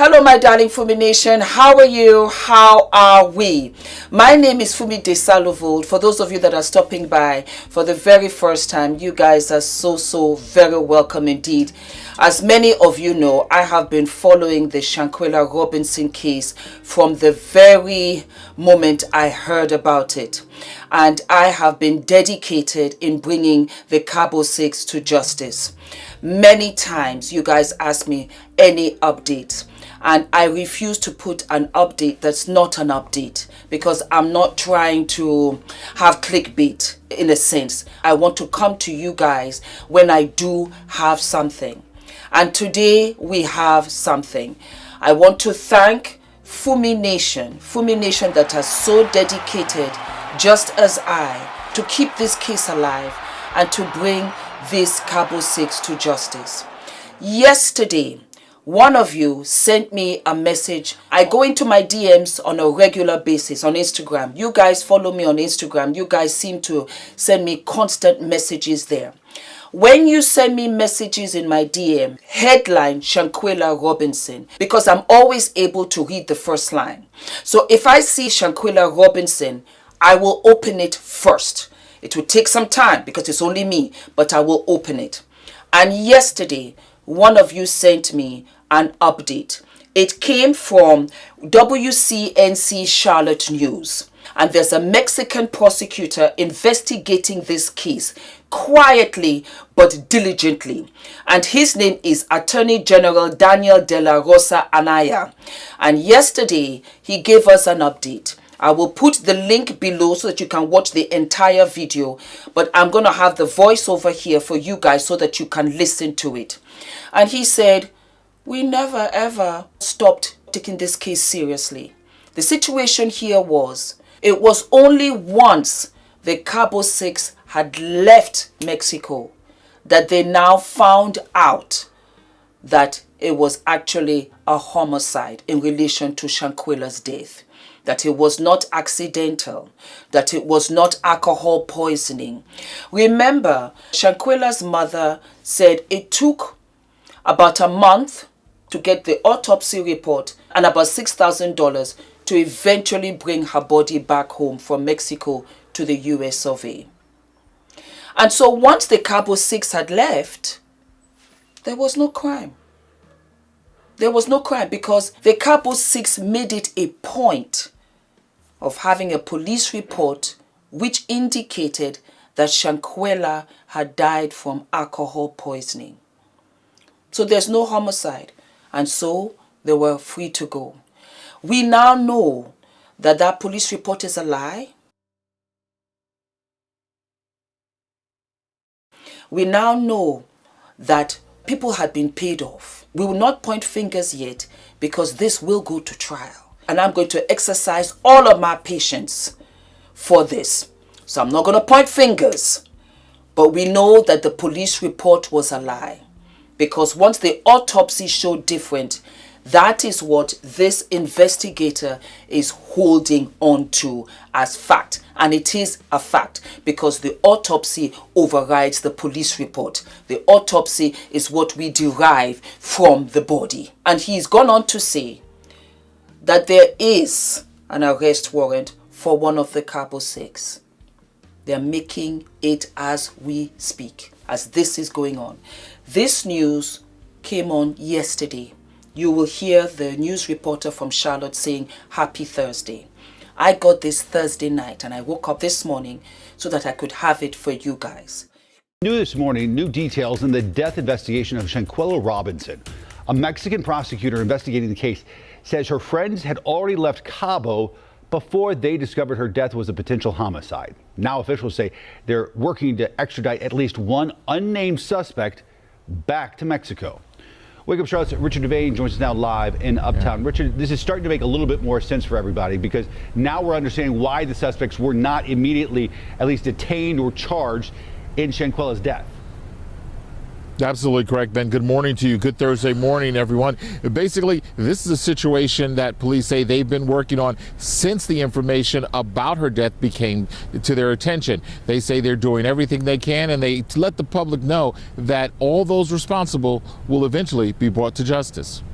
Hello my darling Fumi Nation, how are you? How are we? My name is Fumidesaluvold. For those of you that are stopping by for the very first time, you guys are so very welcome indeed. As many of you know, I have been following the Shanquella Robinson case from the very moment I heard about it. And I have been dedicated in bringing the Cabo 6 to justice. Many times you guys ask me any updates. And I refuse to put an update that's not an update because I'm not trying to have clickbait in a sense. I want to come to you guys when I do have something. And today we have something. I want to thank Fumi Nation that has so dedicated, just as I, to keep this case alive and to bring this Cabo 6 to justice. Yesterday, one of you sent me a message. I go into my DMs on a regular basis on Instagram. You guys follow me on Instagram. You guys seem to send me constant messages there. When you send me messages in my DM, headline Shanquella Robinson, because I'm always able to read the first line. So if I see Shanquella Robinson, I will open it first. It will take some time because it's only me, but I will open it. And yesterday, one of you sent me an update. It came from WCNC Charlotte News. And there's a Mexican prosecutor investigating this case quietly but diligently. And his name is Attorney General Daniel de la Rosa Anaya. And yesterday, he gave us an update. I will put the link below so that you can watch the entire video. But I'm going to have the voiceover here for you guys so that you can listen to it. And he said, we never ever stopped taking this case seriously. The situation here was, it was only once the Cabo 6 had left Mexico that they now found out that it was actually a homicide in relation to Shanquella's death. That it was not accidental, that it was not alcohol poisoning. Remember, Shanquella's mother said it took about a month to get the autopsy report and about $6,000 to eventually bring her body back home from Mexico to the US of A. And so once the Cabo 6 had left, there was no crime. There was no crime because the Cabo 6 made it a point of having a police report which indicated that Shanquella had died from alcohol poisoning. So there's no homicide. And so they were free to go. We now know that that police report is a lie. We now know that people had been paid off. We will not point fingers yet because this will go to trial. And I'm going to exercise all of my patience for this. So I'm not going to point fingers. But we know that the police report was a lie. Because once the autopsy showed different, that is what this investigator is holding on to as fact. And it is a fact because the autopsy overrides the police report. The autopsy is what we derive from the body. And he's gone on to say that there is an arrest warrant for one of the Cabo 6. They're making it as we speak, as this is going on. This news came on yesterday. You will hear the news reporter from Charlotte saying, Happy Thursday. I got this Thursday night and I woke up this morning so that I could have it for you guys. New this morning, new details in the death investigation of Shanquella Robinson. A Mexican prosecutor investigating the case says her friends had already left Cabo before they discovered her death was a potential homicide. Now officials say they're working to extradite at least one unnamed suspect back to Mexico. Wake Up Charlotte's Richard Devane joins us now live in Uptown. Richard, this is starting to make a little bit more sense for everybody because now we're understanding why the suspects were not immediately at least detained or charged in Shanquella's death. Absolutely correct, Ben. Good morning to you. Good Thursday morning, everyone. Basically, this is a situation that police say they've been working on since the information about her death became to their attention. They say they're doing everything they can, and they let the public know that all those responsible will eventually be brought to justice.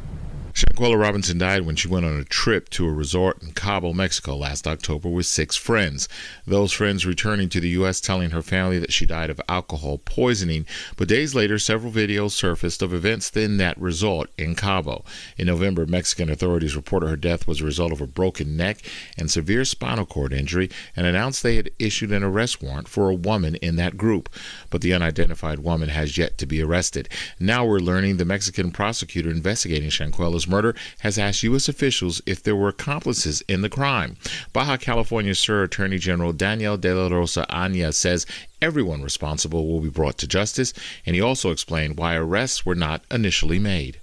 Shanquella Robinson died when she went on a trip to a resort in Cabo, Mexico last October with 6 friends. Those friends returning to the U.S. telling her family that she died of alcohol poisoning, but days later several videos surfaced of events in that resort in Cabo. In November, Mexican authorities reported her death was a result of a broken neck and severe spinal cord injury and announced they had issued an arrest warrant for a woman in that group. But the unidentified woman has yet to be arrested. Now we're learning the Mexican prosecutor investigating Shanquella's murder has asked U.S. officials if there were accomplices in the crime. Baja California Sur Attorney General Daniel de la Rosa Aña says everyone responsible will be brought to justice, and he also explained why arrests were not initially made.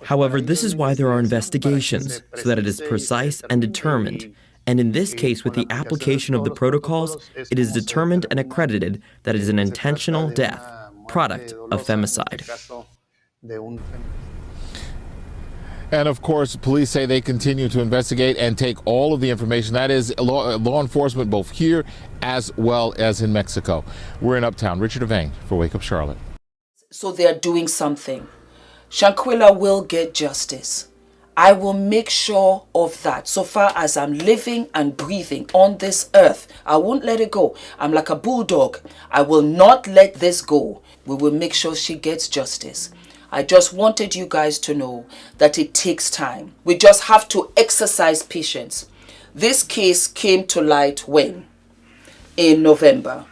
However, this is why there are investigations, so that it is precise and determined. And in this case, with the application of the protocols, it is determined and accredited that it is an intentional death, product of femicide. And of course, police say they continue to investigate and take all of the information. That is law enforcement both here as well as in Mexico. We're in Uptown. Richard Devane for Wake Up Charlotte. So they are doing something. Shanquella will get justice. I will make sure of that. So far as I'm living and breathing on this earth, I won't let it go. I'm like a bulldog. I will not let this go. We will make sure she gets justice. I just wanted you guys to know that it takes time. We just have to exercise patience. This case came to light when? In November,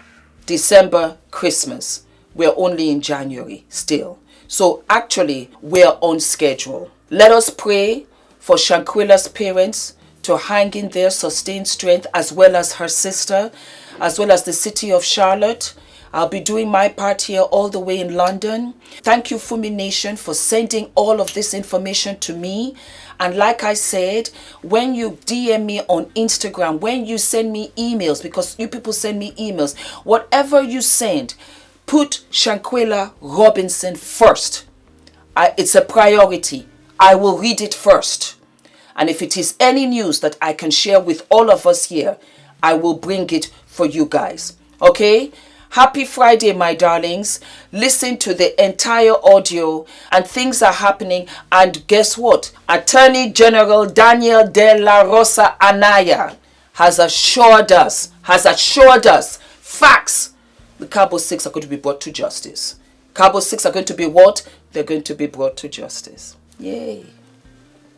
December, Christmas. We're only in January still. So actually, we're on schedule. Let us pray for Shanquella's parents to hang in there, sustain strength, as well as her sister, as well as the city of Charlotte. I'll be doing my part here all the way in London. Thank you, Fumi Nation, for sending all of this information to me. And like I said, when you DM me on Instagram, when you send me emails, because you people send me emails, whatever you send, put Shanquella Robinson first. It's a priority. I will read it first. And if it is any news that I can share with all of us here, I will bring it for you guys. Okay? Happy Friday, my darlings. Listen to the entire audio and things are happening. And guess what? Attorney General Daniel de la Rosa Anaya has assured us, facts. The Cabo 6 are going to be brought to justice. Cabo 6 are going to be what? They're going to be brought to justice. Yay.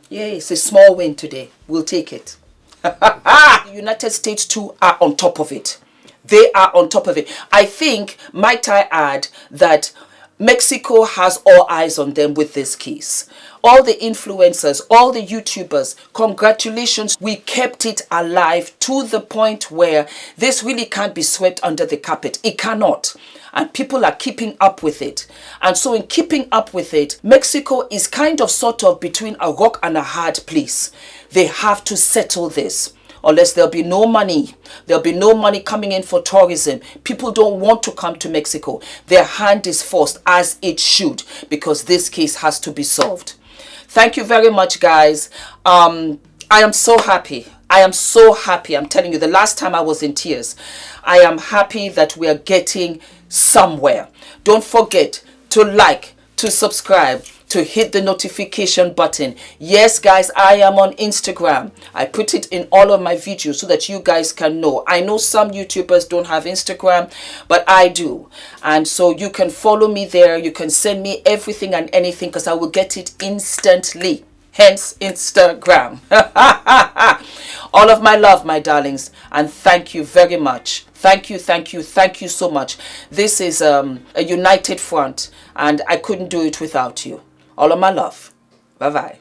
Yay, it's a small win today. We'll take it. The United States too are on top of it. They are on top of it. I think, might I add, that Mexico has all eyes on them with this case. All the influencers, all the YouTubers, congratulations. We kept it alive to the point where this really can't be swept under the carpet. It cannot. And people are keeping up with it. And so in keeping up with it, Mexico is kind of sort of between a rock and a hard place. They have to settle this. Unless there'll be no money. There'll be no money coming in for tourism. People don't want to come to Mexico. Their hand is forced, as it should, because this case has to be solved. Thank you very much, guys. I am so happy. I am so happy. I'm telling you, the last time I was in tears. I am happy that we are getting somewhere. Don't forget to like, to subscribe, to hit the notification button. Yes, guys, I am on Instagram. I put it in all of my videos so that you guys can know. I know some YouTubers don't have Instagram, but I do. And so you can follow me there. You can send me everything and anything because I will get it instantly. hence Instagram. All of my love, my darlings, and thank you very much. Thank you so much. This is a united front, and I couldn't do it without you. All of my love. Bye-bye.